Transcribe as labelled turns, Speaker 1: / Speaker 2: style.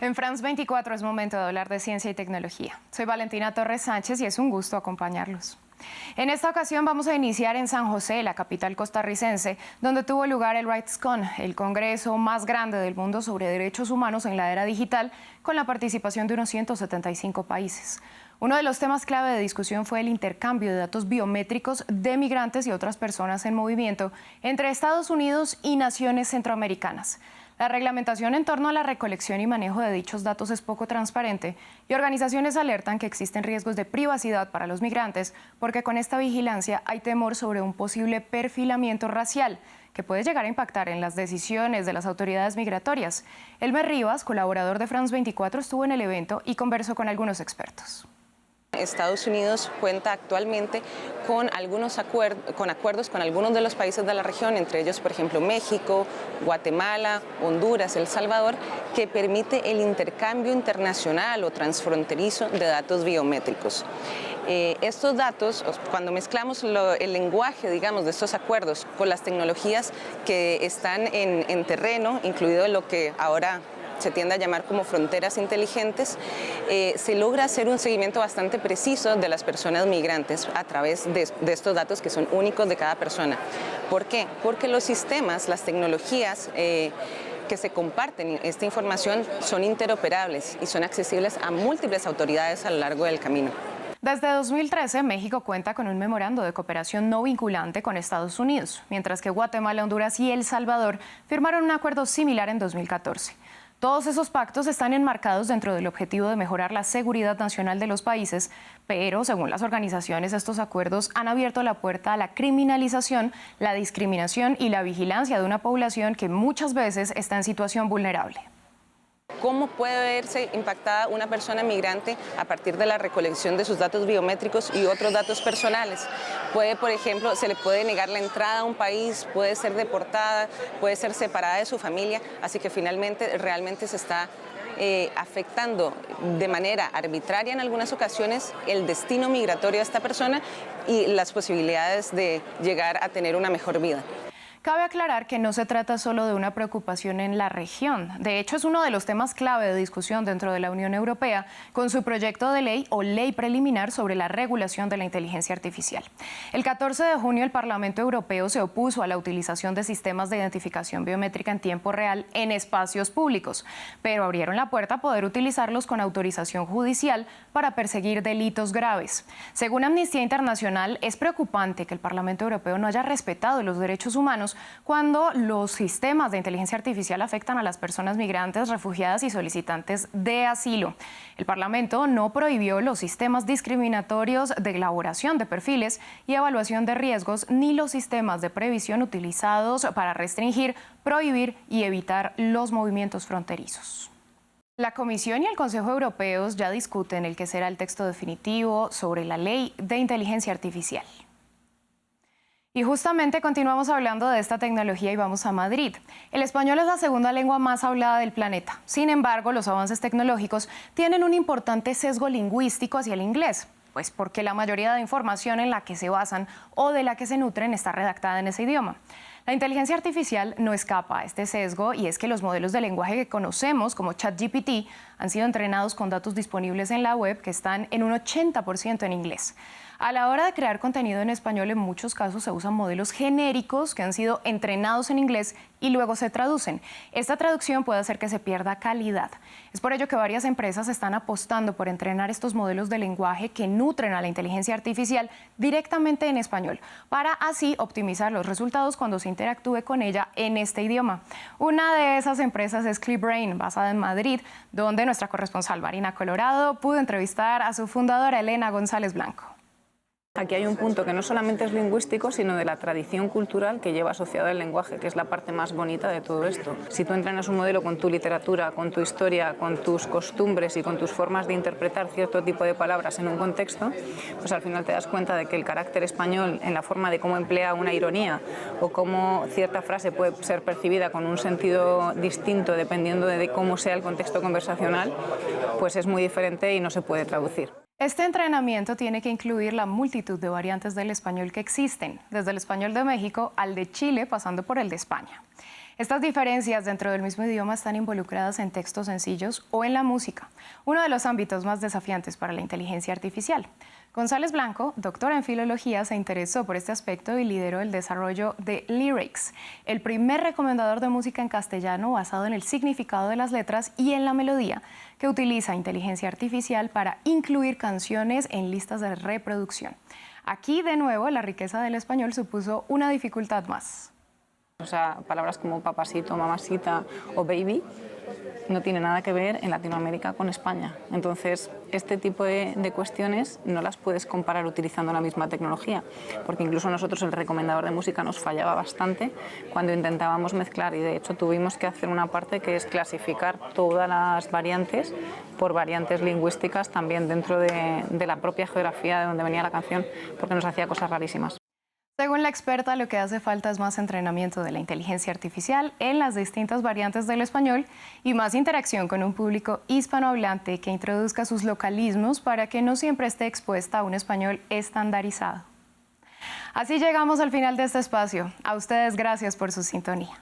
Speaker 1: En France 24 es momento de hablar de ciencia y tecnología. Soy Valentina Torres Sánchez y es un gusto acompañarlos. En esta ocasión vamos a iniciar en San José, la capital costarricense, donde tuvo lugar el RightsCon, el congreso más grande del mundo sobre derechos humanos en la era digital, con la participación de unos 175 países. Uno de los temas clave de discusión fue el intercambio de datos biométricos de migrantes y otras personas en movimiento entre Estados Unidos y naciones centroamericanas. La reglamentación en torno a la recolección y manejo de dichos datos es poco transparente y organizaciones alertan que existen riesgos de privacidad para los migrantes porque con esta vigilancia hay temor sobre un posible perfilamiento racial que puede llegar a impactar en las decisiones de las autoridades migratorias. Elmer Rivas, colaborador de France 24, estuvo en el evento y conversó con algunos expertos.
Speaker 2: Estados Unidos cuenta actualmente con acuerdos con algunos de los países de la región, entre ellos, por ejemplo, México, Guatemala, Honduras, El Salvador, que permite el intercambio internacional o transfronterizo de datos biométricos. Estos datos, cuando mezclamos el lenguaje, digamos, de estos acuerdos con las tecnologías que están en terreno, incluido lo que ahora se tiende a llamar como fronteras inteligentes, se logra hacer un seguimiento bastante preciso de las personas migrantes a través de estos datos que son únicos de cada persona. ¿Por qué? Porque los sistemas, las tecnologías que se comparten esta información son interoperables y son accesibles a múltiples autoridades a lo largo del camino.
Speaker 1: Desde 2013, México cuenta con un memorando de cooperación no vinculante con Estados Unidos, mientras que Guatemala, Honduras y El Salvador firmaron un acuerdo similar en 2014. Todos esos pactos están enmarcados dentro del objetivo de mejorar la seguridad nacional de los países, pero según las organizaciones, estos acuerdos han abierto la puerta a la criminalización, la discriminación y la vigilancia de una población que muchas veces está en situación vulnerable.
Speaker 2: ¿Cómo puede verse impactada una persona migrante a partir de la recolección de sus datos biométricos y otros datos personales? Puede, por ejemplo, se le puede negar la entrada a un país, puede ser deportada, puede ser separada de su familia, así que finalmente realmente se está afectando de manera arbitraria en algunas ocasiones el destino migratorio de esta persona y las posibilidades de llegar a tener una mejor vida.
Speaker 1: Cabe aclarar que no se trata solo de una preocupación en la región. De hecho, es uno de los temas clave de discusión dentro de la Unión Europea con su proyecto de ley o ley preliminar sobre la regulación de la inteligencia artificial. El 14 de junio, el Parlamento Europeo se opuso a la utilización de sistemas de identificación biométrica en tiempo real en espacios públicos, pero abrieron la puerta a poder utilizarlos con autorización judicial para perseguir delitos graves. Según Amnistía Internacional, es preocupante que el Parlamento Europeo no haya respetado los derechos humanos cuando los sistemas de inteligencia artificial afectan a las personas migrantes, refugiadas y solicitantes de asilo. El Parlamento no prohibió los sistemas discriminatorios de elaboración de perfiles y evaluación de riesgos, ni los sistemas de previsión utilizados para restringir, prohibir y evitar los movimientos fronterizos. La Comisión y el Consejo Europeos ya discuten el que será el texto definitivo sobre la ley de inteligencia artificial. Y justamente continuamos hablando de esta tecnología y vamos a Madrid. El español es la segunda lengua más hablada del planeta. Sin embargo, los avances tecnológicos tienen un importante sesgo lingüístico hacia el inglés, pues porque la mayoría de información en la que se basan o de la que se nutren está redactada en ese idioma. La inteligencia artificial no escapa a este sesgo y es que los modelos de lenguaje que conocemos como ChatGPT han sido entrenados con datos disponibles en la web que están en un 80% en inglés. A la hora de crear contenido en español, en muchos casos se usan modelos genéricos que han sido entrenados en inglés y luego se traducen. Esta traducción puede hacer que se pierda calidad. Es por ello que varias empresas están apostando por entrenar estos modelos de lenguaje que nutren a la inteligencia artificial directamente en español, para así optimizar los resultados cuando se interactúe con ella en este idioma. Una de esas empresas es ClickBrain, basada en Madrid, donde nuestra corresponsal Marina Colorado pudo entrevistar a su fundadora Elena González Blanco.
Speaker 3: Aquí hay un punto que no solamente es lingüístico, sino de la tradición cultural que lleva asociado el lenguaje, que es la parte más bonita de todo esto. Si tú entrenas un modelo con tu literatura, con tu historia, con tus costumbres y con tus formas de interpretar cierto tipo de palabras en un contexto, pues al final te das cuenta de que el carácter español, en la forma de cómo emplea una ironía o cómo cierta frase puede ser percibida con un sentido distinto dependiendo de cómo sea el contexto conversacional, pues es muy diferente y no se puede traducir.
Speaker 1: Este entrenamiento tiene que incluir la multitud de variantes del español que existen, desde el español de México al de Chile, pasando por el de España. Estas diferencias dentro del mismo idioma están involucradas en textos sencillos o en la música, uno de los ámbitos más desafiantes para la inteligencia artificial. González Blanco, doctora en filología, se interesó por este aspecto y lideró el desarrollo de Lyrics, el primer recomendador de música en castellano basado en el significado de las letras y en la melodía, que utiliza inteligencia artificial para incluir canciones en listas de reproducción. Aquí, de nuevo, la riqueza del español supuso una dificultad más.
Speaker 3: O sea, palabras como papasito, mamacita o baby no tiene nada que ver en Latinoamérica con España. Entonces, este tipo de cuestiones no las puedes comparar utilizando la misma tecnología, porque incluso nosotros el recomendador de música nos fallaba bastante cuando intentábamos mezclar, y de hecho tuvimos que hacer una parte que es clasificar todas las variantes por variantes lingüísticas también dentro de la propia geografía de donde venía la canción, porque nos hacía cosas rarísimas.
Speaker 1: Según la experta, lo que hace falta es más entrenamiento de la inteligencia artificial en las distintas variantes del español y más interacción con un público hispanohablante que introduzca sus localismos para que no siempre esté expuesta a un español estandarizado. Así llegamos al final de este espacio. A ustedes, gracias por su sintonía.